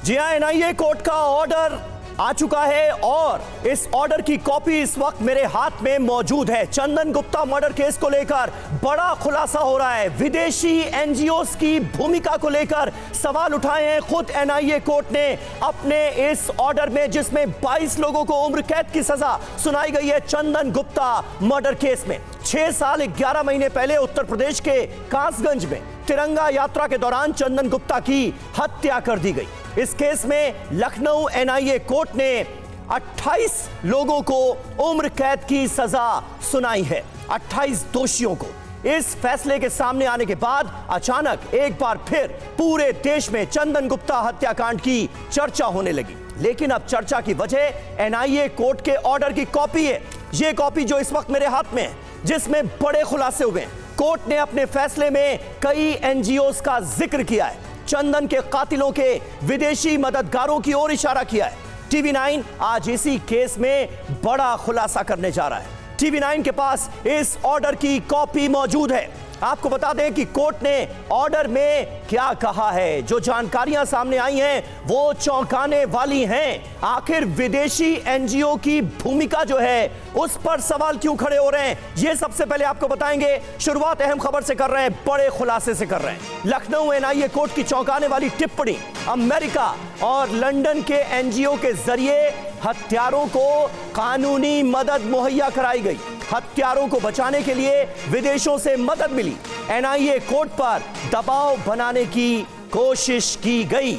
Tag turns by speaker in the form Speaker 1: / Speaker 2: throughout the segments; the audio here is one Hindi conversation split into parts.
Speaker 1: जी हां, एनआईए कोर्ट का ऑर्डर आ चुका है और इस ऑर्डर की कॉपी इस वक्त मेरे हाथ में मौजूद है। चंदन गुप्ता मर्डर केस को लेकर बड़ा खुलासा हो रहा है। विदेशी एनजीओस की भूमिका को लेकर सवाल उठाए हैं खुद एनआईए कोर्ट ने अपने इस ऑर्डर में, जिसमें 22 लोगों को उम्र कैद की सजा सुनाई गई है चंदन गुप्ता मर्डर केस में। 6 साल 11 महीने पहले उत्तर प्रदेश के कासगंज में तिरंगा यात्रा के दौरान चंदन गुप्ता की हत्या कर दी गई। इस केस में लखनऊ एनआईए कोर्ट ने 28 लोगों को उम्र कैद की सजा सुनाई है, 28 दोषियों को। इस फैसले के सामने आने के बाद अचानक एक बार फिर पूरे देश में चंदन गुप्ता हत्याकांड की चर्चा होने लगी। लेकिन अब चर्चा की वजह एनआईए कोर्ट के ऑर्डर की कॉपी है। यह कॉपी जो इस वक्त मेरे हाथ में है, जिसमें बड़े खुलासे हुए हैं। कोर्ट ने अपने फैसले में कई एनजीओस का जिक्र किया है, चंदन के कातिलों के विदेशी मददगारों की ओर इशारा किया है। टीवी9 आज इसी केस में बड़ा खुलासा करने जा रहा है। टीवी9 के पास इस ऑर्डर की कॉपी मौजूद है। आपको बता दें कि कोर्ट ने ऑर्डर में क्या कहा है। जो जानकारियां सामने आई हैं वो चौंकाने वाली हैं। आखिर विदेशी एनजीओ की भूमिका जो है उस पर सवाल क्यों खड़े हो रहे हैं, ये सबसे पहले आपको बताएंगे। शुरुआत अहम खबर से कर रहे हैं, बड़े खुलासे से कर रहे हैं। लखनऊ एनआईए कोर्ट की चौंकाने वाली टिप्पणी, अमेरिका और लंदन के एनजीओ के जरिए हत्यारों को कानूनी मदद मुहैया कराई गई। हत्यारों को बचाने के लिए विदेशों से मदद मिली। एनआईए कोर्ट पर दबाव बनाने की कोशिश की गई।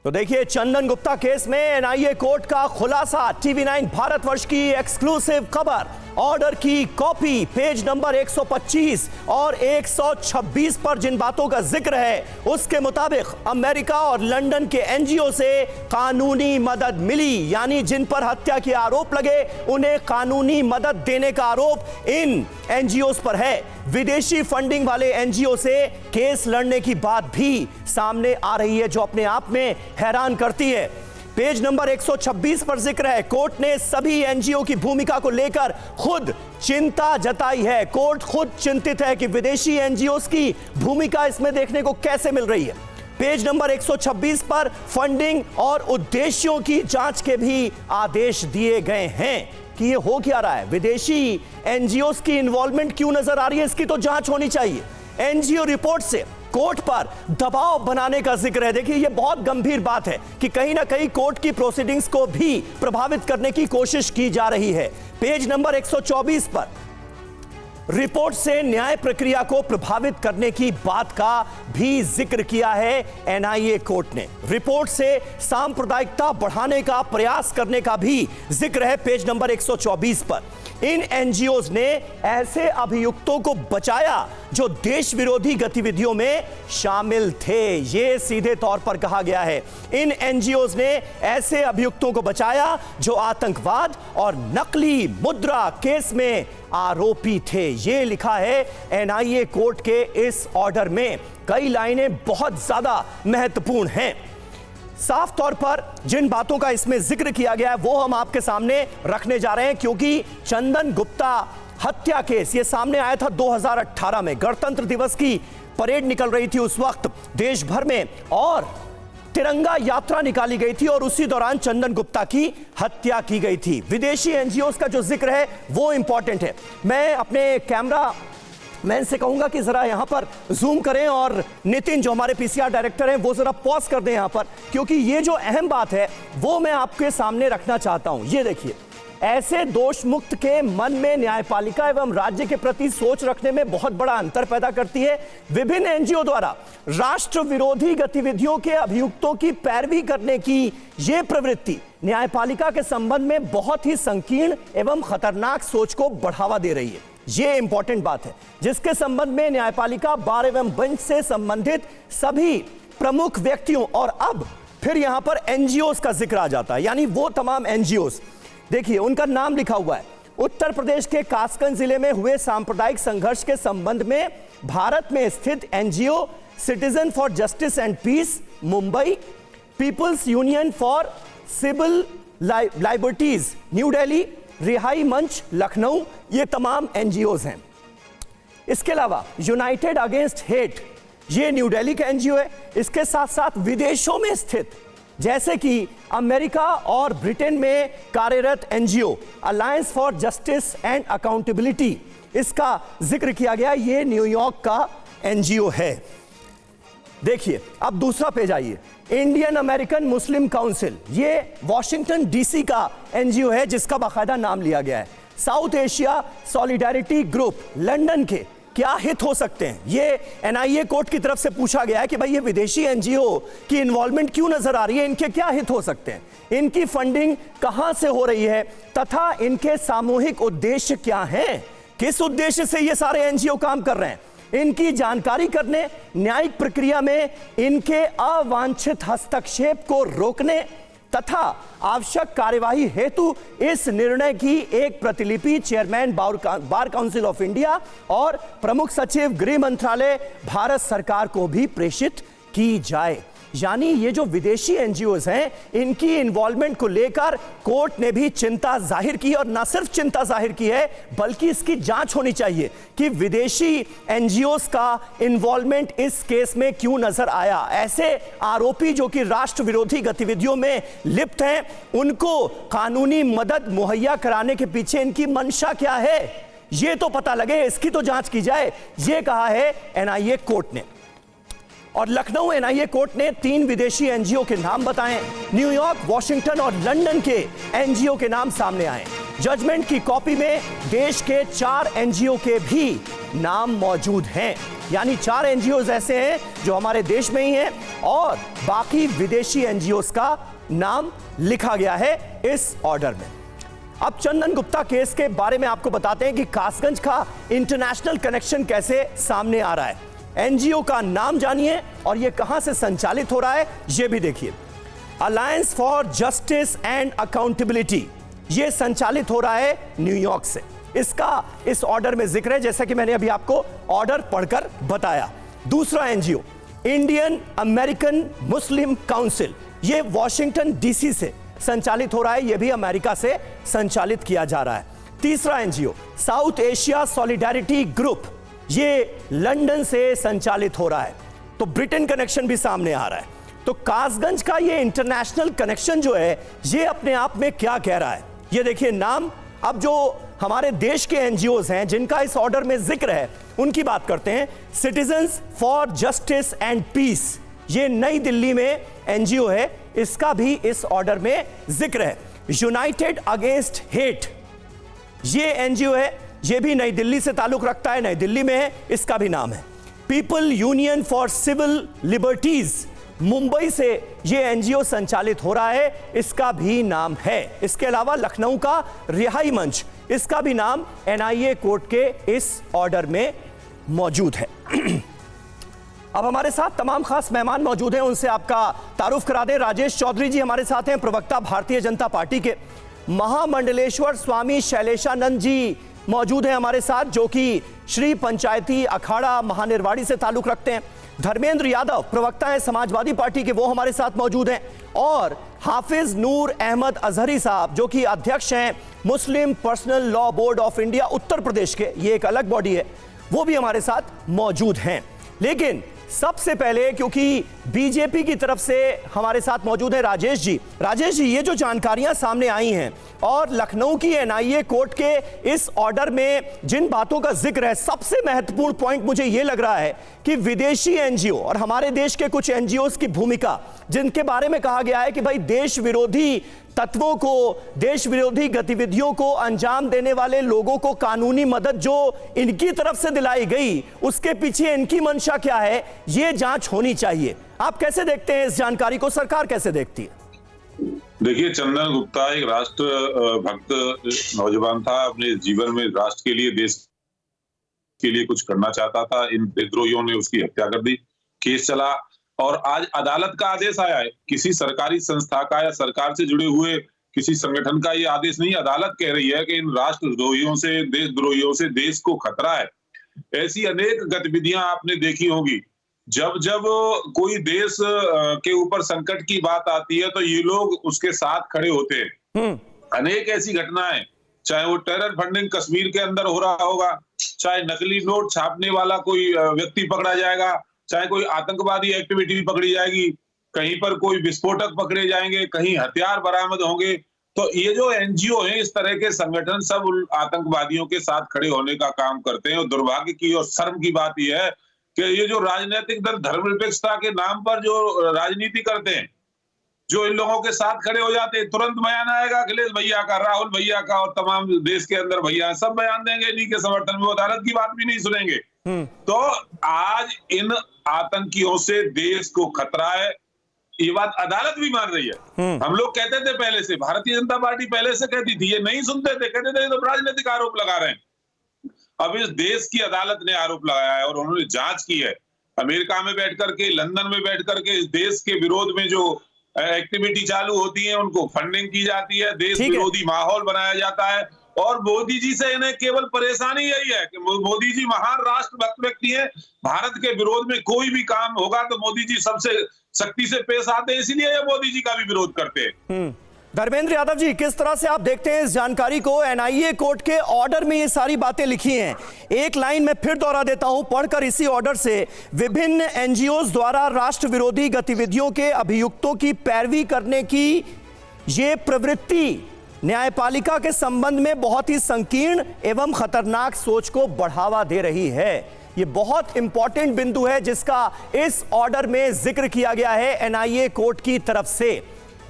Speaker 1: तो देखिए, चंदन गुप्ता केस में एनआईए कोर्ट का खुलासा। टीवी9 भारतवर्ष की एक्सक्लूसिव खबर। ऑर्डर की कॉपी पेज नंबर 125 और 126 पर जिन बातों का जिक्र है उसके मुताबिक अमेरिका और लंदन के एनजीओ से कानूनी मदद मिली, यानी जिन पर हत्या के आरोप लगे उन्हें कानूनी मदद देने का आरोप इन एनजीओस पर है। विदेशी फंडिंग वाले एनजीओ से केस लड़ने की बात भी सामने आ रही है, जो अपने आप में हैरान करती है। पेज नंबर 126 पर जिक्र है, कोर्ट ने सभी एनजीओ की भूमिका को लेकर खुद चिंता जताई है। कोर्ट खुद चिंतित है कि विदेशी एनजीओस की भूमिका इसमें देखने को कैसे मिल रही है। पेज नंबर 126 पर फंडिंग और उद्देश्यों की जांच के भी आदेश दिए गए हैं कि ये हो क्या रहा है, विदेशी एनजीओस की इन्वॉल्वमेंट क्यों नजर आ रही है, इसकी तो जांच होनी चाहिए। एनजीओ रिपोर्ट से कोर्ट पर दबाव बनाने का जिक्र है। देखिए, यह बहुत गंभीर बात है कि कहीं ना कहीं कोर्ट की प्रोसीडिंग्स को भी प्रभावित करने की कोशिश की जा रही है। पेज नंबर 124 पर रिपोर्ट से न्याय प्रक्रिया को प्रभावित करने की बात का भी जिक्र किया है एनआईए कोर्ट ने। रिपोर्ट से सांप्रदायिकता बढ़ाने का प्रयास करने का भी जिक्र है पेज नंबर 124 पर। इन एनजीओज ने ऐसे अभियुक्तों को बचाया जो देश विरोधी गतिविधियों में शामिल थे, ये सीधे तौर पर कहा गया है। इन एनजीओज ने ऐसे अभियुक्तों को बचाया जो आतंकवाद और नकली मुद्रा केस में आरोपी थे, ये लिखा है एनआईए कोर्ट के इस ऑर्डर में। कई लाइनें बहुत ज्यादा महत्वपूर्ण हैं। साफ तौर पर जिन बातों का इसमें जिक्र किया गया है वो हम आपके सामने रखने जा रहे हैं, क्योंकि चंदन गुप्ता हत्या केस ये सामने आया था 2018 में। गणतंत्र दिवस की परेड निकल रही थी उस वक्त देश भर में, और तिरंगा यात्रा निकाली गई थी, और उसी दौरान चंदन गुप्ता की हत्या की गई थी। विदेशी एनजीओस का जो जिक्र है वो इंपॉर्टेंट है। मैं अपने कैमरा मैं इनसे कहूंगा कि जरा यहां पर जूम करें, और नितिन जो हमारे पीसीआर डायरेक्टर हैं वो जरा पॉज कर दें यहां पर, क्योंकि ये जो अहम बात है वो मैं आपके सामने रखना चाहता हूं। ये देखिए, ऐसे दोष मुक्त के मन में न्यायपालिका एवं राज्य के प्रति सोच रखने में बहुत बड़ा अंतर पैदा करती है। विभिन्न एनजीओ द्वारा राष्ट्र विरोधी गतिविधियों के अभियुक्तों की पैरवी करने की यह प्रवृत्ति न्यायपालिका के संबंध में बहुत ही संकीर्ण एवं खतरनाक सोच को बढ़ावा दे रही है। ये इंपॉर्टेंट बात है, जिसके संबंध में न्यायपालिका, बार एवं बेंच से संबंधित सभी प्रमुख व्यक्तियों, और अब फिर यहां पर एनजीओस का जिक्र आ जाता है, यानी वो तमाम एनजीओस। देखिए, उनका नाम लिखा हुआ है। उत्तर प्रदेश के कासगंज जिले में हुए सांप्रदायिक संघर्ष के संबंध में भारत में स्थित NGO citizen for justice and peace Mumbai, peoples union for civil liberties new Delhi, Rihai Manch Lucknow, ये तमाम एनजीओज हैं। इसके अलावा यूनाइटेड अगेंस्ट हेट ये न्यू दिल्ली का एनजीओ है। इसके साथ साथ विदेशों में स्थित जैसे कि अमेरिका और ब्रिटेन में कार्यरत NGO alliance for justice and accountability, इसका जिक्र किया गया। ये न्यूयॉर्क का एनजीओ है। देखिए अब दूसरा पेज आइए, इंडियन अमेरिकन मुस्लिम काउंसिल, ये वॉशिंगटन डीसी का एनजीओ है जिसका बाकायदा नाम लिया गया है। South Asia solidarity group, London के क्या हित हो सकते हैं? ये एनआईए कोर्ट की तरफ से पूछा गया है कि भाई ये विदेशी एनजीओ की इन्वॉल्वमेंट क्यों नजर आ रही है, इनके क्या हित हो सकते हैं, इनकी फंडिंग कहां से हो रही है तथा इनके सामूहिक उद्देश्य क्या हैं, किस उद्देश्य से ये सारे एनजीओ काम कर रहे हैं, इनकी जानकारी करने, न्यायिक प्रक्रिया में इनके अवांछित हस्तक्षेप को रोकने तथा आवश्यक कार्यवाही हेतु इस निर्णय की एक प्रतिलिपि chairman bar council of India और प्रमुख सचिव गृह मंत्रालय भारत सरकार को भी प्रेषित की जाए। यानी ये जो विदेशी एनजीओज हैं, इनकी इन्वॉल्वमेंट को लेकर कोर्ट ने भी चिंता जाहिर की, और न सिर्फ चिंता जाहिर की है बल्कि इसकी जांच होनी चाहिए कि विदेशी एनजीओज का इन्वॉल्वमेंट इस केस में क्यों नजर आया। ऐसे आरोपी जो कि राष्ट्र विरोधी गतिविधियों में लिप्त हैं, उनको कानूनी मदद मुहैया कराने के पीछे इनकी मंशा क्या है, ये तो पता लगे, इसकी तो जांच की जाए, ये कहा है एनआईए कोर्ट ने। और लखनऊ एनआईए कोर्ट ने 3 विदेशी एनजीओ के नाम बताए। न्यूयॉर्क, वॉशिंगटन और लंदन के एनजीओ के नाम सामने आए। जजमेंट की कॉपी में देश के 4 एनजीओ के भी नाम मौजूद हैं। यानी 4 एनजीओ ऐसे हैं जो हमारे देश में ही हैं और बाकी विदेशी एनजीओ का नाम लिखा गया है इस ऑर्डर में। अब चंदन गुप्ता केस के बारे में आपको बताते हैं कि कासगंज का इंटरनेशनल कनेक्शन कैसे सामने आ रहा है। एनजीओ का नाम जानिए और यह कहां से संचालित हो रहा है यह भी देखिए। Alliance for justice and accountability, यह संचालित हो रहा है न्यूयॉर्क से। इसका इस ऑर्डर में जिक्र है, जैसा कि मैंने अभी आपको ऑर्डर पढ़कर बताया। दूसरा एनजीओ इंडियन अमेरिकन मुस्लिम काउंसिल, यह वॉशिंगटन डीसी से संचालित हो रहा है, यह भी अमेरिका से संचालित किया जा रहा है। तीसरा NGO south Asia solidarity group, ये लंदन से संचालित हो रहा है। तो ब्रिटेन कनेक्शन भी सामने आ रहा है। तो कासगंज का ये इंटरनेशनल कनेक्शन जो है, ये अपने आप में क्या कह रहा है, ये देखिए नाम। अब जो हमारे देश के एनजीओज हैं जिनका इस ऑर्डर में जिक्र है, उनकी बात करते हैं। Citizens for justice and peace, ये नई दिल्ली में एनजीओ है, इसका भी इस ऑर्डर में जिक्र है। यूनाइटेड अगेंस्ट हेट, ये एनजीओ है, ये भी नई दिल्ली से ताल्लुक रखता है, नई दिल्ली में है, इसका भी नाम है। People union for civil liberties, Mumbai से ये एनजीओ संचालित हो रहा है, इसका भी नाम है। इसके अलावा लखनऊ का रिहाई मंच, इसका भी नाम एनआईए कोर्ट के इस ऑर्डर में मौजूद है। अब हमारे साथ तमाम खास मेहमान मौजूद हैं, उनसे आपका तारुफ करा दें। राजेश चौधरी जी हमारे साथ हैं, प्रवक्ता भारतीय जनता पार्टी के। महामंडलेश्वर स्वामी शैलेशानंद जी मौजूद हैं हमारे साथ, जो कि श्री पंचायती अखाड़ा महानिर्वाड़ी से ताल्लुक रखते हैं। धर्मेंद्र यादव प्रवक्ता हैं समाजवादी पार्टी के, वो हमारे साथ मौजूद हैं। और हाफिज नूर अहमद अजहरी साहब, जो कि अध्यक्ष हैं Muslim personal law board of India Uttar Pradesh के, ये एक अलग बॉडी है, वो भी हमारे साथ मौजूद हैं। लेकिन सबसे पहले, क्योंकि बीजेपी की तरफ से हमारे साथ मौजूद है राजेश जी। राजेश जी, ये जो जानकारियां सामने आई हैं और लखनऊ की एनआईए कोर्ट के इस ऑर्डर में जिन बातों का जिक्र है, सबसे महत्वपूर्ण पॉइंट मुझे ये लग रहा है कि विदेशी एनजीओ और हमारे देश के कुछ एनजीओ की भूमिका, जिनके बारे में कहा गया है कि भाई देश विरोधी तत्वों को, देश विरोधी गतिविधियों को अंजाम देने वाले लोगों को कानूनी मदद जो इनकी तरफ से दिलाई गई, उसके पीछे इनकी मंशा क्या है, ये जांच होनी चाहिए। आप कैसे देखते हैं इस जानकारी को, सरकार कैसे देखती है?
Speaker 2: देखिए, चंदन गुप्ता एक राष्ट्र भक्त नौजवान था। अपने जीवन में राष्ट्र के लिए, देश के लिए कुछ करना चाहता था। इन विद्रोहियों ने उसकी हत्या कर दी। केस चला और आज अदालत का आदेश आया है। किसी सरकारी संस्था का या सरकार से जुड़े हुए किसी संगठन का ये आदेश नहीं, अदालत कह रही है कि इन राष्ट्रद्रोहियों से, देशद्रोहियों से देश को खतरा है। ऐसी अनेक गतिविधियां आपने देखी होंगी। जब जब कोई देश के ऊपर संकट की बात आती है तो ये लोग उसके साथ खड़े होते हैं। अनेक ऐसी घटनाएं, चाहे वो टेरर फंडिंग कश्मीर के अंदर हो रहा होगा, चाहे नकली नोट छापने वाला कोई व्यक्ति पकड़ा जाएगा, चाहे कोई आतंकवादी एक्टिविटी पकड़ी जाएगी, कहीं पर कोई विस्फोटक पकड़े जाएंगे, कहीं हथियार बरामद होंगे। तो ये जो एनजीओ हैं, इस तरह के संगठन सब आतंकवादियों के साथ खड़े होने का काम करते हैं। और दुर्भाग्य की और शर्म की बात यह है कि ये जो राजनीतिक दल धर्मनिरपेक्षता के नाम पर जो राजनीति करते हैं, जो इन लोगों के साथ खड़े हो जाते हैं, तुरंत बयान आएगा अखिलेश भैया का, राहुल भैया का और तमाम देश के अंदर भैया सब बयान देंगे इन्हीं के समर्थन में, अदालत की बात भी नहीं सुनेंगे। तो आज इन आतंकियों से देश को खतरा है, ये बात अदालत भी मान रही है। हम लोग कहते थे पहले से, भारतीय जनता पार्टी पहले से कहती थी, ये नहीं सुनते थे, कहते थे ये तो राजनीतिक आरोप लगा रहे हैं। अब इस देश की अदालत ने आरोप लगाया है और उन्होंने जांच की है। अमेरिका में बैठ करके, लंदन में बैठ करके इस देश के विरोध में जो एक्टिविटी चालू होती है, उनको फंडिंग की जाती है, देश विरोधी माहौल बनाया जाता है। और मोदी जी से इन्हें केवल परेशानी यही है कि मोदी जी महान राष्ट्रभक्त व्यक्ति हैं, भारत के विरोध में कोई भी काम होगा तो मोदी जी सबसे सख्ती से पेश आते हैं, इसलिए ये मोदी जी का भी विरोध करते हैं।
Speaker 1: धर्मेंद्र यादव जी, किस तरह से आप देखते हैं इस जानकारी को? एनआईए कोर्ट के ऑर्डर में ये सारी बातें लिखी हैं। एक लाइन में फिर दोहरा देता हूं, पढ़कर इसी ऑर्डर से, विभिन्न एनजीओज द्वारा राष्ट्र विरोधी गतिविधियों के अभियुक्तों की पैरवी करने की ये प्रवृत्ति न्यायपालिका के संबंध में बहुत ही संकीर्ण एवं खतरनाक सोच को बढ़ावा दे रही है। ये बहुत इंपॉर्टेंट बिंदु है जिसका इस ऑर्डर में जिक्र किया गया है एनआईए कोर्ट की तरफ से।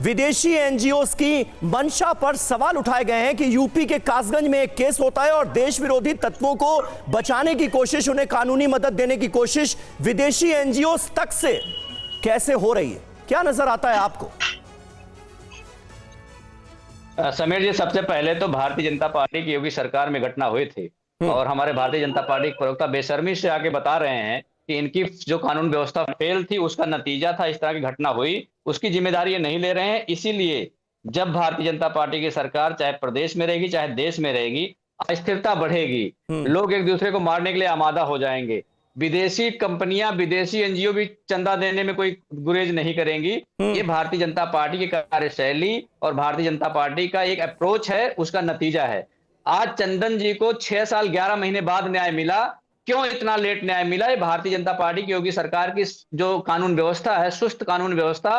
Speaker 1: विदेशी एनजीओज की मंशा पर सवाल उठाए गए हैं कि यूपी के कासगंज में एक केस होता है और देश विरोधी तत्वों को बचाने की कोशिश, उन्हें कानूनी मदद देने की कोशिश विदेशी एनजीओज तक से कैसे हो रही है? क्या नजर आता है आपको?
Speaker 3: समीर जी, सबसे पहले तो भारतीय जनता पार्टी की योगी सरकार में घटना हुए थे और हमारे भारतीय जनता पार्टी के प्रवक्ता बेशर्मी से आके बता रहे हैं कि इनकी जो कानून व्यवस्था फेल थी उसका नतीजा था इस तरह की घटना हुई, उसकी जिम्मेदारी ये नहीं ले रहे हैं। इसीलिए जब भारतीय जनता पार्टी की सरकार चाहे प्रदेश में रहेगी चाहे देश में रहेगी, अस्थिरता बढ़ेगी, लोग एक दूसरे को मारने के लिए आमादा हो जाएंगे, विदेशी कंपनियां, विदेशी एनजीओ भी चंदा देने में कोई गुरेज नहीं करेंगी। ये भारतीय जनता पार्टी की कार्यशैली और भारतीय जनता पार्टी का एक अप्रोच है, उसका नतीजा है। आज चंदन जी को 6 साल 11 महीने बाद न्याय मिला। क्यों इतना लेट न्याय मिला? ये भारतीय जनता पार्टी की योगी सरकार की जो कानून व्यवस्था है, सुस्त कानून व्यवस्था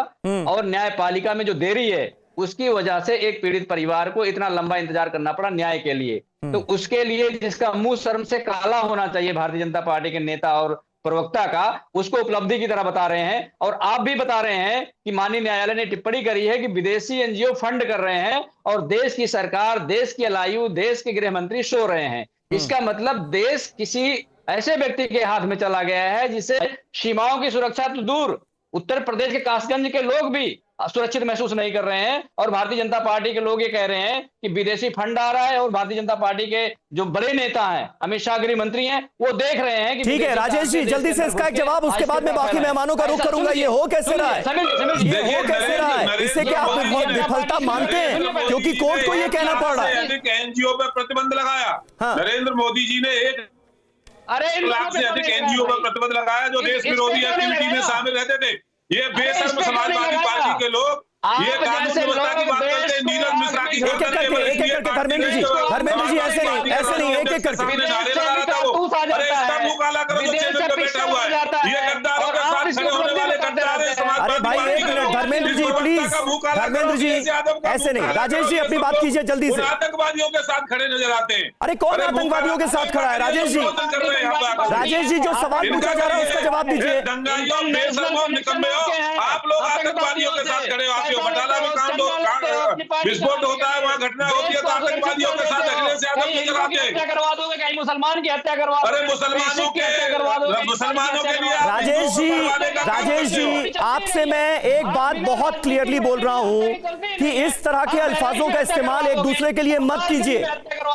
Speaker 3: और न्यायपालिका में जो देरी है, उसकी वजह से एक पीड़ित परिवार को इतना लंबा इंतजार करना पड़ा न्याय के लिए। तो उसके लिए जिसका मुंह शर्म से काला होना चाहिए भारतीय जनता पार्टी के नेता और प्रवक्ता का, उसको उपलब्धि की तरह बता रहे हैं। और आप भी बता रहे हैं कि माननीय न्यायालय ने टिप्पणी करी है कि विदेशी एनजीओ फंड कर रहे हैं और देश की सरकार, देश के लायु, देश के गृह मंत्री सो रहे हैं। इसका मतलब देश किसी ऐसे व्यक्ति के हाथ में चला गया है जिसे सीमाओं की सुरक्षा तो दूर, उत्तर प्रदेश के कासगंज के लोग भी सुरक्षित महसूस नहीं कर रहे हैं। और भारतीय जनता पार्टी के लोग ये कह रहे हैं कि विदेशी फंड आ रहा है और भारतीय जनता पार्टी के जो बड़े नेता हैं, अमित शाह गृह मंत्री हैं, वो देख रहे हैं कि
Speaker 1: ठीक है राजेश जी, जल्दी से इसका एक जवाब, उसके बाद मैं बाकी मेहमानों का रुख करूंगा। ये हो कैसे रहा है? ये हो कैसे रहा है? इससे क्या आप विफलता मानते हैं? क्योंकि कोर्ट को ये कहना पड़ रहा है।
Speaker 2: एनजीओ पर प्रतिबंध लगाया नरेंद्र मोदी जी ने, 1 लाख से अधिक एनजीओ पर प्रतिबंध लगाया जो देश विरोधी एक्टिविटी में शामिल रहते थे। ये बेशर्म समाजवादी पार्टी के लोग ये कानून व्यवस्था की बात करते हैं, नीरज मिश्रा की
Speaker 1: एक एक करके धर्मेंद्र जी ऐसे नहीं, एक एक करके
Speaker 2: नारे लगा रहा था वो। अरे इसका मुंह काला करो तो चेहरे पे बैठा हुआ है, ये गद्दारों के साथ खड़े होने वाले गद्दार हैं समाजवादी।
Speaker 1: अरे भाई एक मिनट धर्मेंद्र जी प्लीज, धर्मेंद्र जी ऐसे नहीं, राजेश जी अपनी बात कीजिए जल्दी से।
Speaker 2: आतंकवादियों के साथ खड़े नजर आते हैं।
Speaker 1: अरे कौन आतंकवादियों के साथ खड़ा है? राजेश जी, राजेश जी जो सवाल पूछा जा रहा है उसका जवाब दीजिए।
Speaker 2: दंगाइयों, बेशर्मों, निकम्मे हो, आप लोग आतंकवादियों के साथ खड़े हो। बटाला में काम विस्फोट होता है, वहाँ घटना होती है तो आतंकवादियों के साथ अखिलेश यादव नजर आते हैं।
Speaker 3: हत्या करवा दोगे, कहीं मुसलमान की हत्या करवा दोगे।
Speaker 2: अरे मुसलमानों के लिए
Speaker 1: राजेश जी आपसे मैं एक बात बहुत क्लियरली बोल रहा हूं कि इस तरह के अल्फाजों का इस्तेमाल एक दूसरे के लिए मत कीजिए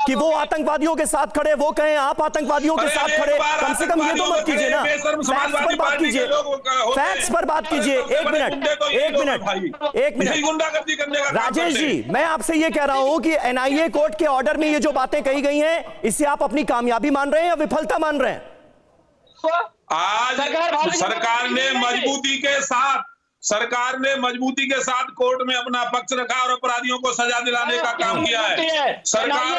Speaker 1: कि वो आतंकवादियों के साथ खड़े, वो कहें आप आतंकवादियों के साथ खड़े। कम से कम ये तो मत कीजिए ना, फैक्ट्स पर बात कीजिए, फैक्ट्स पर बात कीजिए। एक मिनट
Speaker 2: गुंडागर्दी करने का।
Speaker 1: राजेश जी मैं आपसे ये कह रहा हूं कि एनआईए कोर्ट के ऑर्डर में ये जो बातें कही गई हैं, इससे आप अपनी कामयाबी मान रहे हैं या विफलता मान रहे हैं?
Speaker 2: आज सरकार ने मजबूती के साथ सरकार ने मजबूती के साथ कोर्ट में अपना पक्ष रखा और अपराधियों को सजा दिलाने का काम किया है। सरकार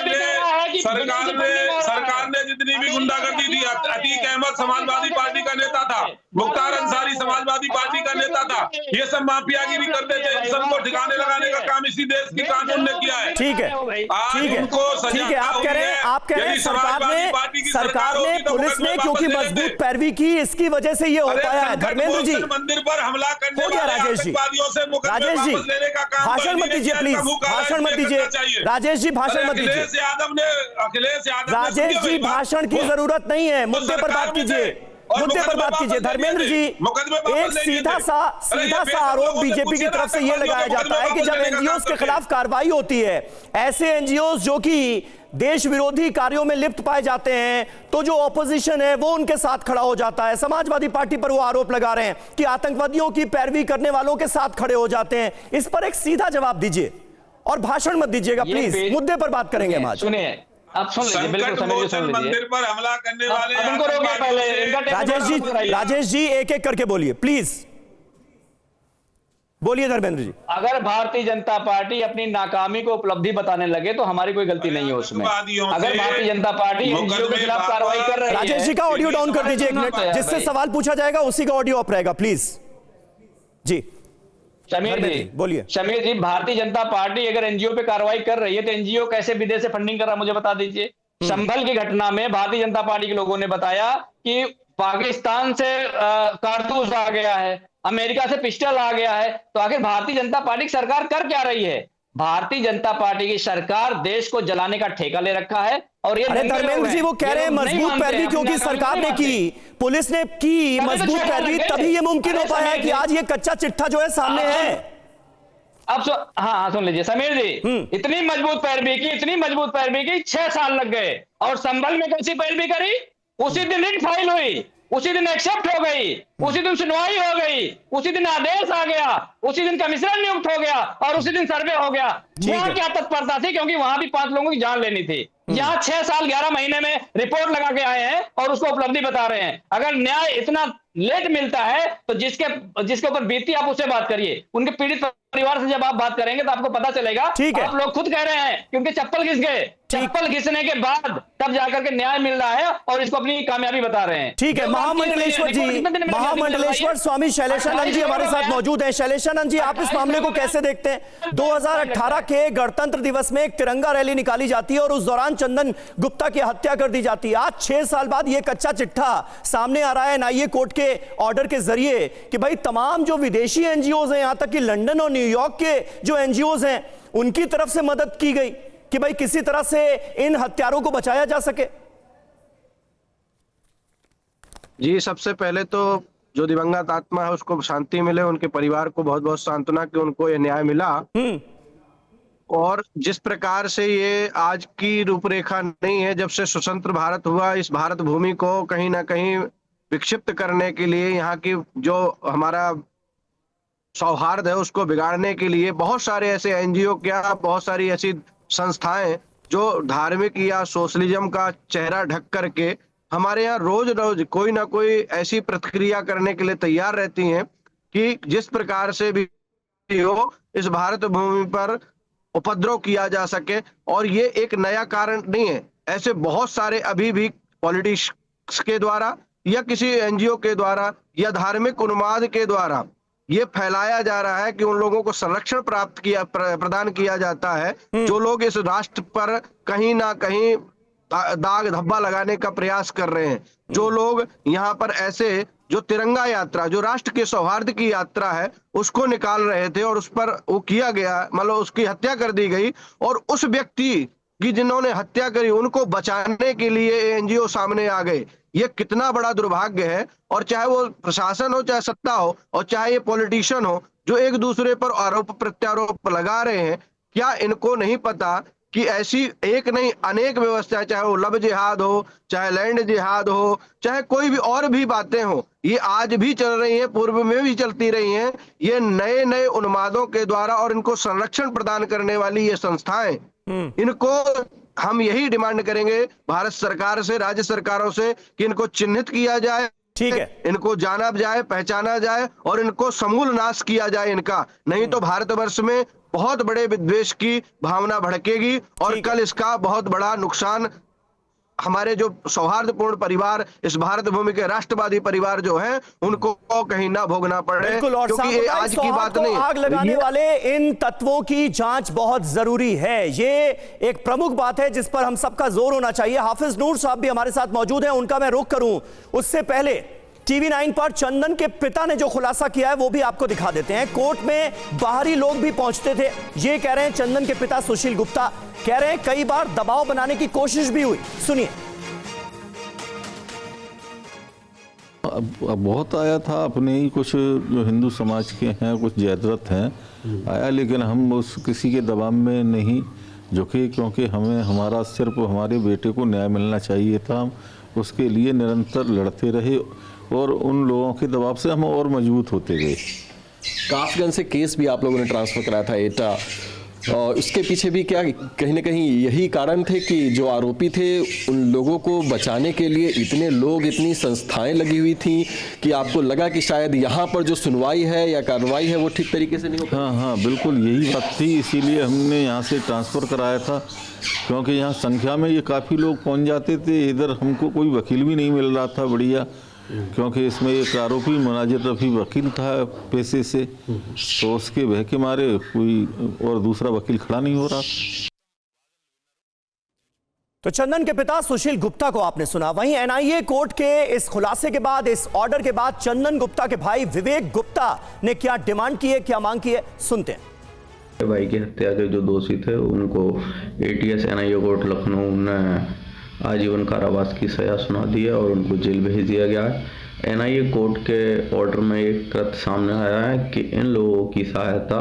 Speaker 2: ने जितनी भी गुंडागर्दी दी, अतीक अहमद समाजवादी पार्टी का नेता था, मुख्तार अंसारी समाजवादी पार्टी का नेता था, ये सब माफियागिरी करते थे। इन सबको ठिकाने लगाने का काम इसी देश की कानून ने किया है।
Speaker 1: ठीक है, ठीक है। आप कह रहे हैं सरकार ने पुलिस ने क्योंकि मजबूत पैरवी की, इसकी वजह से ये हो पाया है। धर्मेंद्र जी,
Speaker 2: मंदिर पर हमला करने
Speaker 1: हो गया। राजेश जी, राजेश जी भाषण मत दीजिए प्लीज, भाषण मत दीजिए। राजेश जी भाषण मत दीजिए।
Speaker 2: अखिलेश यादव
Speaker 1: राजेश जी भाषण की जरूरत नहीं है, मुद्दे पर बात कीजिए, मुद्दे पर बात कीजिए। धर्मेंद्र जी, एक सीधा सा आरोप बीजेपी की तरफ से यह लगाया जाता है कि जब एनजीओ के खिलाफ कार्रवाई होती है, ऐसे एनजीओ जो कि देश विरोधी कार्यों में लिप्त पाए जाते हैं, तो जो ऑपोजिशन है वो उनके साथ खड़ा हो जाता है। समाजवादी पार्टी पर वो आरोप लगा रहे हैं कि आतंकवादियों की पैरवी करने वालों के साथ खड़े हो जाते हैं। इस पर एक सीधा जवाब दीजिए और भाषण मत दीजिएगा प्लीज, मुद्दे पर बात करेंगे हम आज।
Speaker 3: सुनिए, आप सुन लीजिए, बिल्कुल सुन लीजिए।
Speaker 2: मंदिर पर हमला करने वाले
Speaker 3: इनको रोकिए पहले।
Speaker 1: राजेश जी एक एक करके बोलिए प्लीज, बोलिए धर्मेंद्र जी।
Speaker 3: अगर भारतीय जनता पार्टी अपनी नाकामी को उपलब्धि बताने लगे तो हमारी कोई गलती नहीं है उसमें। अगर भारतीय जनता पार्टी एनजीओ के खिलाफ कार्रवाई कर रही है।
Speaker 1: राजेश जी का ऑडियो डाउन कर दीजिए एक मिनट, जिससे सवाल पूछा जाएगा उसी का ऑडियो अप रहेगा प्लीज। जी
Speaker 3: शमीर जी
Speaker 1: बोलिए।
Speaker 3: शमीर जी, भारतीय जनता पार्टी अगर एनजीओ पे कार्रवाई कर रही है तो एनजीओ कैसे विदेश से फंडिंग कर रहा है मुझे बता दीजिए। संभल की घटना में भारतीय जनता पार्टी के लोगों ने बताया कि पाकिस्तान से कारतूस आ गया है, अमेरिका से पिस्टल आ गया है, तो आखिर भारतीय जनता पार्टी की सरकार कर क्या रही है? भारतीय जनता पार्टी की सरकार देश को जलाने का ठेका ले रखा है। और ये
Speaker 1: धर्मेंद्र जी वो कह रहे हैं मजबूत पैरवी क्योंकि सरकार ने की, पुलिस ने की मजबूत पैरवी, तभी ये मुमकिन हो पाया है कि आज ये कच्चा चिट्ठा जो है सामने है।
Speaker 3: अब हाँ सुन लीजिए समीर जी, इतनी मजबूत पैरवी की 6 साल लग गए। और संभल में कैसी पैरवी करी? उसी दिन रिट फाइल हुई, उसी दिन एक्सेप्ट हो गई, उसी दिन सुनवाई हो गई, उसी दिन आदेश आ गया, उसी दिन कमिश्नर नियुक्त हो गया और उसी दिन सर्वे हो गया। वहां क्या तत्परता थी? क्योंकि वहां भी 5 लोगों की जान लेनी थी। यहाँ 6 साल 11 महीने में रिपोर्ट लगा के आए हैं और उसको उपलब्धि बता रहे हैं। अगर न्याय इतना लेट मिलता है तो जिसके ऊपर बीती आप उससे बात करिए, उनके पीड़ित परिवार से जब आप बात करेंगे तो आपको पता चलेगा। आप लोग खुद कह रहे हैं क्योंकि चप्पल घिस गए, चप्पल घिसने के बाद तब जाकर के न्याय मिल रहा है और इसको अपनी कामयाबी बता रहे हैं।
Speaker 1: ठीक है, महामंडलेश्वर जी, महामंडलेश्वर स्वामी शैलेशानंद जी हमारे साथ मौजूद हैं। शैलेशानंद जी, आप इस मामले को कैसे देखते हैं? 2018 के गणतंत्र दिवस में एक तिरंगा रैली निकाली जाती है और उस दौरान चंदन गुप्ता की हत्या कर दी जाती है। आज 6 साल बाद यह कच्चा चिट्ठा सामने आ रहा है एनआईए कोर्ट के ऑर्डर के जरिए कि भाई तमाम जो विदेशी एनजीओज हैं, यहां तक कि लंदन और न्यूयॉर्क के जो एनजीओज हैं, उनकी तरफ से मदद की गई कि भाई किसी तरह से इन हत्यारों को बचाया जा सके।
Speaker 4: जी, सबसे पहले तो जो दिवंगत आत्मा है उसको शांति मिले, उनके परिवार को बहुत बहुत सांत्वना कि उनको ये न्याय मिला। और जिस प्रकार से ये आज की रूपरेखा नहीं है, जब से स्वतंत्र भारत हुआ, इस भारत भूमि को कहीं ना कहीं विक्षिप्त करने के लिए, यहाँ की जो हमारा सौहार्द है उसको बिगाड़ने के लिए बहुत सारे ऐसे एनजीओ, क्या बहुत सारी ऐसी संस्थाएं जो धार्मिक या सोशलिज्म का चेहरा ढक करके हमारे यहाँ रोज रोज कोई ना कोई ऐसी प्रतिक्रिया करने के लिए तैयार रहती हैं कि जिस प्रकार से भी हो इस भारत भूमि पर उपद्रव किया जा सके। और ये एक नया कारण नहीं है, ऐसे बहुत सारे अभी भी पॉलिटिक्स के द्वारा या किसी एनजीओ के द्वारा या धार्मिक उन्माद के द्वारा ये फैलाया जा रहा है कि उन लोगों को संरक्षण प्रदान किया जाता है जो लोग इस राष्ट्र पर कहीं ना कहीं दाग धब्बा लगाने का प्रयास कर रहे हैं। जो लोग यहाँ पर ऐसे जो तिरंगा यात्रा, जो राष्ट्र के सौहार्द की यात्रा है, उसको निकाल रहे थे और उस पर वो किया गया, मतलब उसकी हत्या कर दी गई। और उस व्यक्ति की जिन्होंने हत्या करी उनको बचाने के लिए एनजीओ सामने आ गए। ये कितना बड़ा दुर्भाग्य है। और चाहे वो प्रशासन हो, चाहे सत्ता हो, और चाहे ये पॉलिटिशियन हो जो एक दूसरे पर आरोप प्रत्यारोप लगा रहे हैं, क्या इनको नहीं पता कि ऐसी एक नहीं अनेक व्यवस्था, चाहे वो लव जिहाद हो, चाहे लैंड जिहाद हो, चाहे कोई भी और भी बातें हो, ये आज भी चल रही हैं, पूर्व में भी चलती रही हैं। ये नए नए उन्मादों के द्वारा और इनको संरक्षण प्रदान करने वाली ये संस्थाएं, इनको हम यही डिमांड करेंगे भारत सरकार से, राज्य सरकारों से कि इनको चिन्हित किया जाए
Speaker 1: ठीक है,
Speaker 4: इनको जाना जाए, पहचाना जाए और इनको समूल नाश किया जाए इनका, नहीं तो भारतवर्ष में बहुत बड़े विद्वेष की भावना भड़केगी और कल इसका बहुत बड़ा नुकसान हमारे जो सौहार्दपूर्ण परिवार, इस भारत भूमि के राष्ट्रवादी परिवार जो हैं, उनको कहीं ना भोगना पड़े,
Speaker 1: बिल्कुल। और
Speaker 4: क्योंकि ये आज की बात नहीं।
Speaker 1: आग लगाने वाले इन तत्वों की जांच बहुत जरूरी है, ये एक प्रमुख बात है जिस पर हम सबका जोर होना चाहिए। हाफिज नूर साहब भी हमारे साथ मौजूद हैं, उनका मैं रुख करूं उससे पहले टीवी 9 पर चंदन के पिता ने जो खुलासा किया है वो भी आपको दिखा देते हैं। कोर्ट में बाहरी लोग भी पहुंचते थे, ये कह रहे हैं चंदन के पिता सुशील गुप्ता कह रहे हैं कई बार दबाव बनाने की कोशिश भी हुई, सुनिए।
Speaker 5: अब बहुत आया था, अपने ही कुछ जो हिंदू समाज के हैं, कुछ जयद्रथ हैं आया, लेकिन हम उस किसी के दबाव में नहीं झुके, क्योंकि हमें हमारा सिर्फ हमारे बेटे को न्याय मिलना चाहिए था। हम उसके लिए निरंतर लड़ते रहे और उन लोगों के दबाव से हम और मजबूत होते गए।
Speaker 6: कासगंज से केस भी आप लोगों ने ट्रांसफर कराया था एटा, और उसके पीछे भी क्या कहीं ना कहीं यही कारण थे कि जो आरोपी थे उन लोगों को बचाने के लिए इतने लोग, इतनी संस्थाएं लगी हुई थी कि आपको लगा कि शायद यहाँ पर जो सुनवाई है या कार्रवाई है वो ठीक तरीके से नहीं हो?
Speaker 5: हाँ, बिल्कुल यही बात थी, इसीलिए हमने यहाँ से ट्रांसफ़र कराया था, क्योंकि यहाँ संख्या में ये काफ़ी लोग पहुँच जाते थे। इधर हमको कोई वकील भी नहीं मिल रहा था बढ़िया, क्योंकि इसमें एक आरोपी मुनाजिर रफ़ी वकील था पेशे से, तो उसके भय के मारे कोई और दूसरा वकील खड़ा नहीं हो रहा।
Speaker 1: तो चंदन के पिता सुशील गुप्ता को आपने सुना। वहीं एनआईए कोर्ट के इस खुलासे के बाद, इस ऑर्डर के बाद चंदन गुप्ता के भाई विवेक गुप्ता ने क्या डिमांड की है, क्या मांग की है, सुनते हैं।
Speaker 7: भाई की हत्या के जो दोषी थे उनको एटीएस एनआईए कोर्ट लखनऊ ने आजीवन कारावास की सजा सुना दी है और उनको जेल भेज दिया गया है। एनआईए कोर्ट के ऑर्डर में एक तथ्य सामने आया है कि इन लोगों की सहायता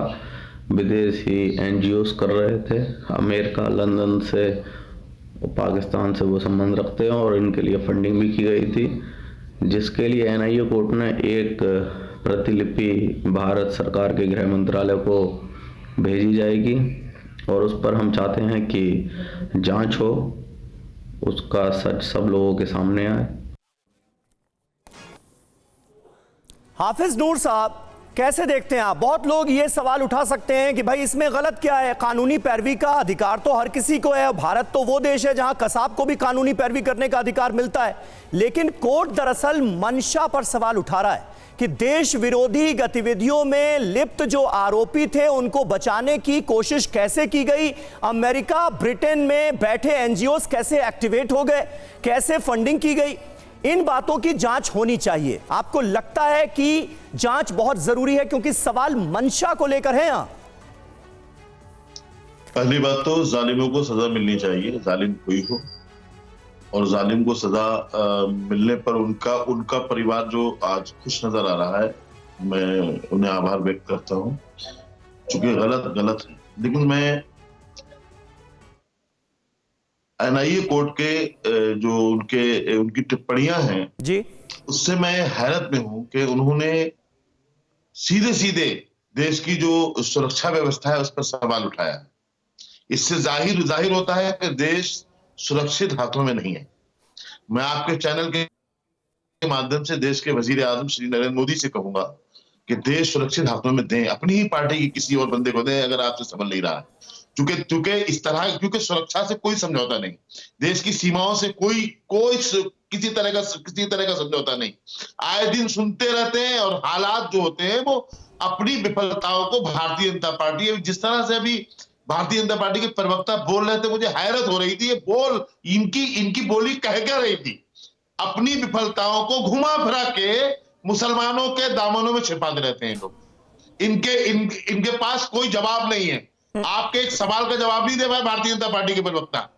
Speaker 7: विदेशी एनजीओस कर रहे थे। अमेरिका, लंदन से, पाकिस्तान से वो संबंध रखते हैं और इनके लिए फंडिंग भी की गई थी, जिसके लिए एनआईए कोर्ट ने एक प्रतिलिपि भारत सरकार के गृह मंत्रालय को भेजी जाएगी और उस पर हम चाहते हैं कि जांच हो, उसका सच सब लोगों के सामने आए।
Speaker 1: हाफिज नूर साहब, कैसे देखते हैं आप? बहुत लोग ये सवाल उठा सकते हैं कि भाई इसमें गलत क्या है, कानूनी पैरवी का अधिकार तो हर किसी को है। भारत तो वो देश है जहां कसाब को भी कानूनी पैरवी करने का अधिकार मिलता है, लेकिन कोर्ट दरअसल मंशा पर सवाल उठा रहा है कि देश विरोधी गतिविधियों में लिप्त जो आरोपी थे उनको बचाने की कोशिश कैसे की गई, अमेरिका, ब्रिटेन में बैठे एनजीओस कैसे एक्टिवेट हो गए, कैसे फंडिंग की गई, इन बातों की जांच होनी चाहिए। आपको लगता है कि जांच बहुत जरूरी है, क्योंकि सवाल मंशा को लेकर है। यहां
Speaker 8: पहली बात तो जालिमों को सजा मिलनी चाहिए, जालिम कोई हो, और जालिम को सजा मिलने पर उनका परिवार जो आज खुश नजर आ रहा है, मैं उन्हें आभार व्यक्त करता हूं। चूंकि गलत है, लेकिन मैं एनआईए कोर्ट के जो उनकी टिप्पणियां हैं जी, उससे मैं हैरत में हूं कि उन्होंने सीधे देश की जो सुरक्षा व्यवस्था है उस पर सवाल उठाया। इससे जाहिर होता है कि देश सुरक्षित हाथों में नहीं है। मैं आपके चैनल के माध्यम से देश के वजीर आजम श्री नरेंद्र मोदी से कहूंगा कि देश सुरक्षित हाथों में दें, अपनी ही पार्टी की किसी और बंदे को दें अगर आपसे संभल नहीं रहा है। क्योंकि सुरक्षा से कोई समझौता नहीं, देश की सीमाओं से कोई किसी तरह का समझौता नहीं। आए दिन सुनते रहते हैं और हालात जो होते हैं वो अपनी विफलताओं को भारतीय जनता पार्टी, जिस तरह से अभी भारतीय जनता पार्टी के प्रवक्ता बोल रहे थे, मुझे हैरत हो रही थी। ये इनकी बोली कह क्या रही थी? अपनी विफलताओं को घुमा फिरा के मुसलमानों के दामनों में छिपाते रहते हैं लोग। इनके पास कोई जवाब नहीं है। आपके एक सवाल का जवाब नहीं दे पाए भारतीय जनता पार्टी के प्रवक्ता।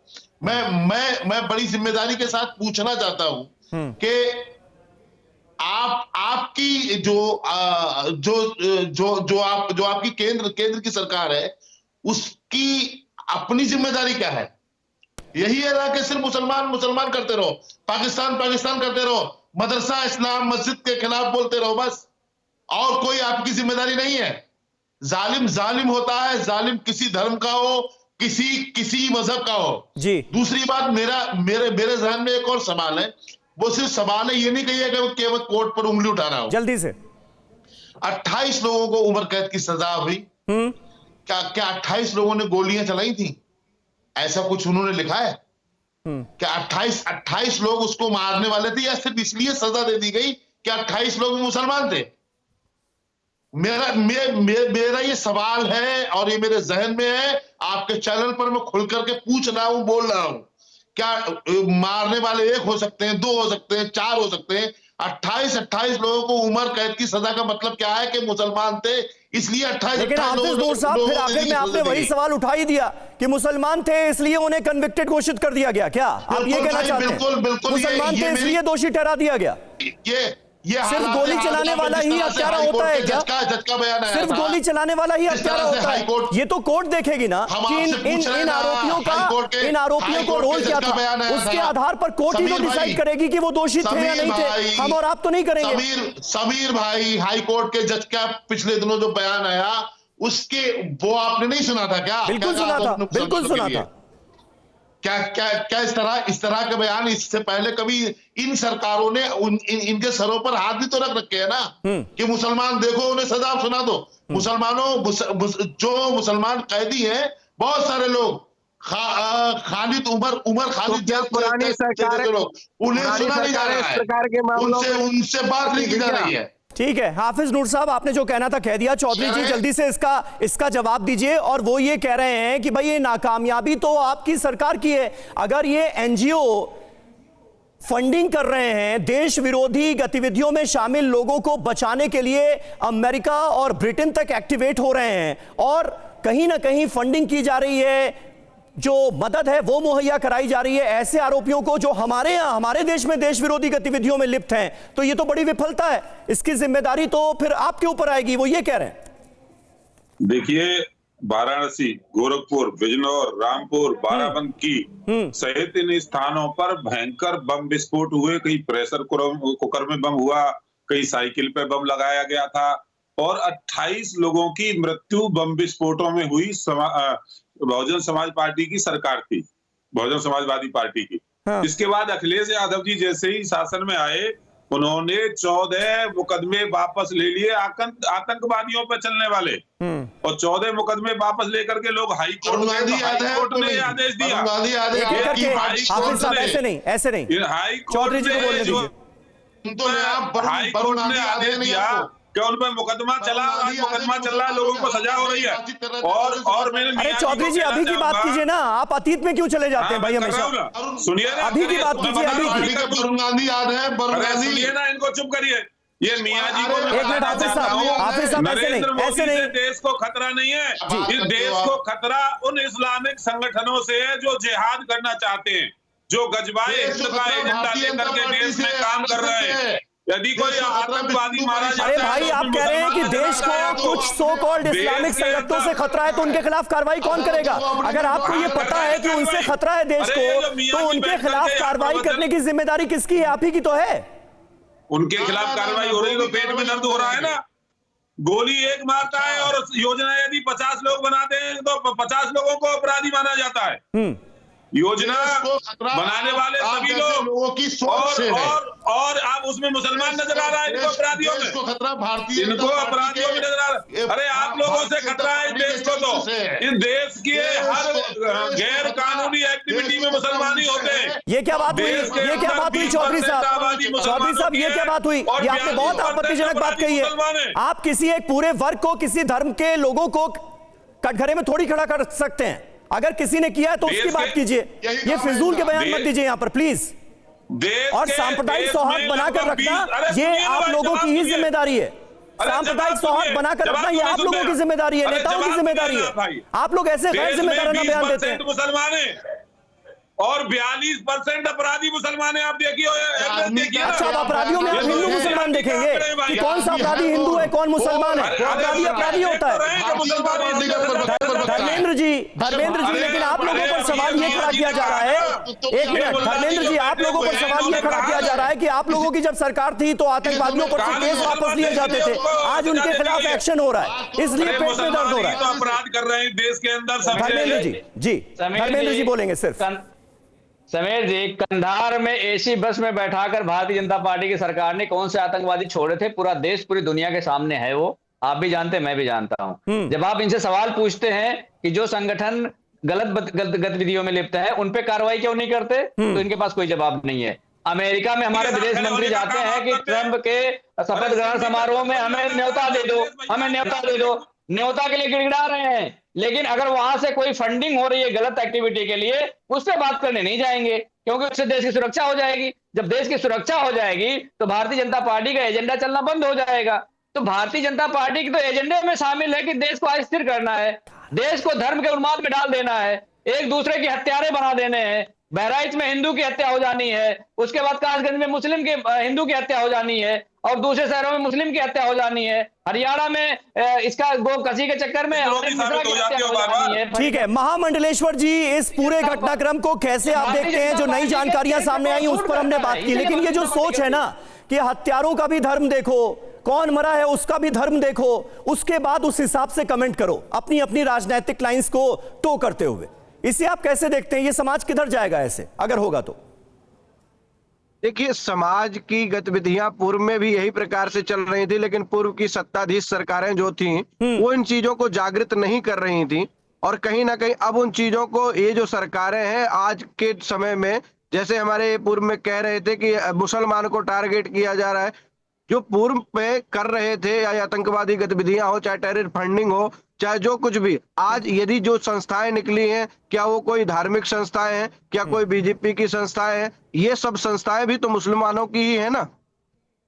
Speaker 8: मैं बड़ी जिम्मेदारी के साथ पूछना चाहता हूं कि आपकी जो आपकी केंद्र की सरकार है, उसकी अपनी जिम्मेदारी क्या है? यही है ना कि सिर्फ मुसलमान करते रहो, पाकिस्तान करते रहो, मदरसा इस्लाम मस्जिद के खिलाफ बोलते रहो, बस, और कोई आपकी जिम्मेदारी नहीं है। जालिम होता है, जालिम किसी धर्म का हो, किसी मजहब का हो जी। दूसरी बात, मेरे जहन में एक और सवाल है वो सिर्फ सवाल है, ये नहीं कहिए कि मैं केवल कोर्ट पर उंगली उठा रहा हूं।
Speaker 1: जल्दी से
Speaker 8: 28 लोगों को उम्र कैद की सजा हुई। क्या 28 लोगों ने गोलियां चलाई थी? ऐसा कुछ उन्होंने लिखा है क्या? 28 लोग उसको मारने वाले थे, या सिर्फ इसलिए सजा दे दी गई कि 28 लोग मुसलमान थे? मेरा ये सवाल है और ये मेरे जहन में है, आपके चैनल पर मैं खुल करके पूछ रहा हूं, बोल रहा हूं, क्या मारने वाले एक हो सकते हैं, दो हो सकते हैं, चार हो सकते हैं? 28 लोगों को उम्र कैद की सजा का मतलब क्या है कि मुसलमान थे, इसलिए 28।
Speaker 1: लेकिन हाफिज नूर साहब, फिर आखिर में आपने वही सवाल उठा ही दिया कि मुसलमान थे इसलिए उन्हें कन्विक्टेड घोषित कर दिया गया। क्या आप ये कहना चाहते हैं मुसलमान थे इसलिए दोषी ठहरा दिया गया?
Speaker 8: ये
Speaker 1: सिर्फ गोली चलाने वाला ही हत्यारा होता है क्या?
Speaker 8: जज का बयान है,
Speaker 1: सिर्फ गोली चलाने वाला ही हत्यारा होता है? ये तो कोर्ट देखेगी ना कि इन आरोपियों को रोल क्या था, उसके आधार पर कोर्ट ही तो डिसाइड करेगी कि वो दोषी थे या नहीं थे। हम और आप तो नहीं करेंगे।
Speaker 8: समीर भाई, हाई कोर्ट के जज का पिछले दिनों जो बयान आया उसके, वो आपने नहीं सुना था क्या?
Speaker 1: बिल्कुल सुना था, बिल्कुल सुना था।
Speaker 8: क्या इस तरह के बयान इससे पहले कभी इन सरकारों ने इनके सरों पर हाथ भी तो रख रखे हैं ना कि मुसलमान देखो, उन्हें सजा सुना दो। जो मुसलमान कैदी हैं, बहुत सारे लोग, खालिद उमर खालिद
Speaker 4: पुरानी सरकार है,
Speaker 8: उन्हें सुना नहीं जा रहा है, उनसे बात नहीं की जा रही है।
Speaker 1: ठीक है हाफिज नूर साहब, आपने जो कहना था कह दिया। चौधरी जी जल्दी से इसका जवाब दीजिए। और वो ये कह रहे हैं कि भाई ये नाकामयाबी तो आपकी सरकार की है। अगर ये एनजीओ फंडिंग कर रहे हैं देश विरोधी गतिविधियों में शामिल लोगों को बचाने के लिए, अमेरिका और ब्रिटेन तक एक्टिवेट हो रहे हैं और कहीं ना कहीं फंडिंग की जा रही है, जो मदद है वो मुहैया कराई जा रही है ऐसे आरोपियों को जो हमारे देश में देश विरोधी गतिविधियों में लिप्त हैं, तो ये तो बड़ी विफलता है। इसकी जिम्मेदारी तो फिर आपके ऊपर आएगी, वो ये कह रहे हैं।
Speaker 2: देखिए, वाराणसी, गोरखपुर, बिजनौर, रामपुर, बाराबंकी सहित इन स्थानों पर भयंकर बम विस्फोट हुए। कहीं प्रेशर कुकर में बम हुआ, कहीं साइकिल पे बम लगाया गया था और 28 लोगों की मृत्यु बम विस्फोटों में हुई। बहुजन समाज पार्टी की सरकार थी, बहुजन समाजवादी पार्टी की। इसके बाद अखिलेश यादव जी जैसे ही शासन में आए, उन्होंने 14 मुकदमे वापस ले लिए आतंकवादियों पर चलने वाले, और 14 मुकदमे वापस लेकर के लोग हाई कोर्ट ने आदेश दिया।
Speaker 1: ऐसे नहीं
Speaker 2: हाई कोर्ट ने आदेश दिया कि उन पर मुकदमा चल रहा है, लोगों को सजा हो रही है। और मैंने,
Speaker 1: अरे चौधरी जी अभी की बात कीजिए ना, आप अतीत में क्यों चले जाते हैं भाई हमेशा?
Speaker 2: सुनिए ना,
Speaker 1: अभी की बात कीजिए। अभी की
Speaker 8: वरुण गांधी याद है?
Speaker 2: सुनिए ना, इनको चुप करिए। ये मियाँ जी को
Speaker 1: एक मिनट हाफिज साहब,
Speaker 2: ऐसे नहीं, देश को खतरा नहीं है। इस देश को खतरा उन इस्लामिक संगठनों से है जो जिहाद करना चाहते हैं, जो गजबाए हिंद का एजेंडा लेकर के देश में काम कर रहे हैं। यदि कोई आतंकवादी मारा जाता है,
Speaker 1: अरे भाई आप कह रहे हैं कि देश को कुछ सो कॉल्ड इस्लामिक संगठनों से खतरा है, तो उनके खिलाफ कार्रवाई कौन करेगा? अगर आपको ये पता है कि उनसे खतरा है देश को, तो उनके खिलाफ कार्रवाई करने की जिम्मेदारी किसकी है? आप ही की तो है।
Speaker 2: उनके खिलाफ कार्रवाई हो रही है तो पेट में दर्द हो रहा है ना। गोली एक मारता है और योजना यदि 50 लोग बनाते हैं तो 50 लोगों को अपराधी माना जाता है। योजना बनाने वाले सभी लोगों की सोच और आप उसमें मुसलमान नजर आ रहा है इनको अपराधियों में, इनको अपराधियों में नजर आ रहा है। अरे आप लोगों से खतरा है देश को, तो इस देश के हर गैर कानूनी एक्टिविटी में मुसलमानी होते हैं।
Speaker 1: ये क्या बात हुई? ये क्या बात हुई चौधरी साहब, ये क्या बात हुई? ये आपने बहुत आपत्तिजनक बात कही है। आप किसी एक पूरे वर्ग को, किसी धर्म के लोगों को कटघरे में थोड़ी खड़ा कर सकते हैं। अगर किसी ने किया है तो उसकी बात कीजिए, ये फिजूल के बयान मत दीजिए यहाँ पर प्लीज। और सांप्रदायिक सौहार्द बनाकर रखना ये आप लोगों की ही जिम्मेदारी है। सांप्रदायिक सौहार्द बनाकर रखना ये आप लोगों की जिम्मेदारी है, नेताओं की जिम्मेदारी है। आप लोग ऐसे गैर जिम्मेदाराना बयान देते हैं।
Speaker 2: मुसलमान और 42% अपराधी मुसलमान है। आप देखिए,
Speaker 1: अच्छा अपराधियों में आप हिंदू मुसलमान देखेंगे कि कौन सा अपराधी हिंदू है कौन मुसलमान है? अपराधी होता है। धर्मेंद्र जी, लेकिन आप लोगों पर सवाल ये खड़ा किया जा रहा है, एक मिनट धर्मेंद्र जी, आप लोगों पर सवाल ये खड़ा किया जा रहा है कि आप लोगों की जब सरकार थी तो आतंकवादियों पर से केस वापस लिए जाते थे, आज उनके खिलाफ एक्शन हो रहा है, इसलिए पेट में दर्द हो रहा है।
Speaker 2: अपराध कर रहे हैं देश के अंदर।
Speaker 1: धर्मेंद्र जी बोलेंगे सिर्फ।
Speaker 3: समीर जी, कंधार में एसी बस में बैठाकर भारतीय जनता पार्टी की सरकार ने कौन से आतंकवादी छोड़े थे, पूरा देश पूरी दुनिया के सामने है। वो आप भी जानते हैं, मैं भी जानता हूं। जब आप इनसे सवाल पूछते हैं कि जो संगठन गलत गतिविधियों में लिप्त है उन पे कार्रवाई क्यों नहीं करते, तो इनके पास कोई जवाब नहीं है। अमेरिका में हमारे विदेश मंत्री जाते हैं कि ट्रंप के शपथ ग्रहण समारोह में हमें न्योता दे दो, हमें न्योता दे दो, न्योता के लिए गिड़गिड़ा रहे हैं। लेकिन अगर वहां से कोई फंडिंग हो रही है गलत एक्टिविटी के लिए, उससे बात करने नहीं जाएंगे, क्योंकि उससे देश की सुरक्षा हो जाएगी। जब देश की सुरक्षा हो जाएगी तो भारतीय जनता पार्टी का एजेंडा चलना बंद हो जाएगा। तो भारतीय जनता पार्टी के तो एजेंडे में शामिल है कि देश को अस्थिर करना है, देश को धर्म के उन्माद में डाल देना है, एक दूसरे के हत्यारे बना देने हैं। बहराइच में हिंदू की हत्या हो जानी है, उसके बाद कासगंज में मुस्लिम के हिंदू की हत्या हो जानी है, और दूसरे शहरों में मुस्लिम की हत्या हो जानी है। हरियाणा में इसका गो कसी के चक्कर में मिश्रा की हत्या हो जानी है।
Speaker 1: ठीक है महामंडलेश्वर जी, इस पूरे घटनाक्रम को कैसे आप देखते हैं? जो नई जानकारियां सामने आई उस पर हमने बात की, लेकिन ये जो सोच है ना कि हत्यारों का भी धर्म देखो, कौन मरा है उसका भी धर्म देखो, उसके बाद उस हिसाब से कमेंट करो, अपनी अपनी राजनीतिक लाइंस को टो करते हुए, इसे आप कैसे देखते हैं? ये समाज किधर जाएगा ऐसे अगर होगा तो?
Speaker 4: देखिए, समाज की गतिविधियां पूर्व में भी यही प्रकार से चल रही थी, लेकिन पूर्व की सत्ताधीश सरकारें जो थी वो इन चीजों को जागृत नहीं कर रही थी। और कहीं ना कहीं अब उन चीजों को ये जो सरकारें हैं आज के समय में, जैसे हमारे पूर्व में कह रहे थे कि मुसलमानों को टारगेट किया जा रहा है, जो पूर्व में कर रहे थे, या आतंकवादी गतिविधियां हो, चाहे टेरर फंडिंग हो, चाहे जो कुछ भी, आज यदि जो संस्थाएं निकली हैं, क्या वो कोई धार्मिक संस्थाएं हैं, क्या कोई बीजेपी की संस्थाएं हैं? ये सब संस्थाएं भी तो मुसलमानों की ही है ना।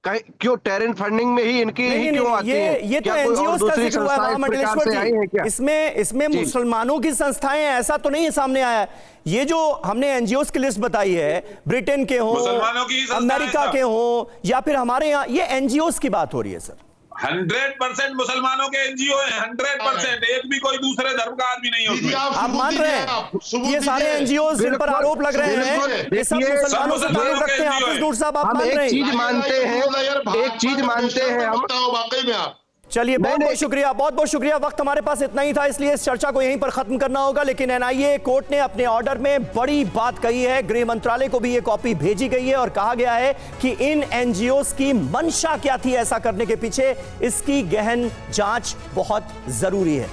Speaker 4: क्यों टेरर फंडिंग में ही इनकी ही क्यों आती है?
Speaker 1: ये तो एनजीओ का जिक्र हुआ है महामंडलेश्वर जी, इसमें मुसलमानों की संस्थाएं ऐसा तो नहीं सामने आया। ये जो हमने एनजीओ की लिस्ट बताई है, ब्रिटेन के हो, अमेरिका के हो, या फिर हमारे यहाँ, ये एनजीओ की बात हो रही है सर।
Speaker 2: 100% मुसलमानों के एनजीओ हैं, 100%, एक भी कोई दूसरे धर्म का आदमी नहीं है उसमें।
Speaker 1: आप मान रहे हैं ये सारे एनजीओ जिन पर आरोप लग रहे हैं ये सब मुसलमानों से ताल्लुक रखते हैं? हाफिज नूर साहब, आप मान रहे हैं?
Speaker 4: एक चीज मानते हैं हम,
Speaker 8: वाकई में आप
Speaker 1: चलिए, बहुत बहुत शुक्रिया, बहुत बहुत शुक्रिया। वक्त हमारे पास इतना ही था, इसलिए इस चर्चा को यहीं पर खत्म करना होगा। लेकिन एनआईए कोर्ट ने अपने ऑर्डर में बड़ी बात कही है, गृह मंत्रालय को भी ये कॉपी भेजी गई है और कहा गया है कि इन एनजीओज की मंशा क्या थी ऐसा करने के पीछे, इसकी गहन जांच बहुत जरूरी है।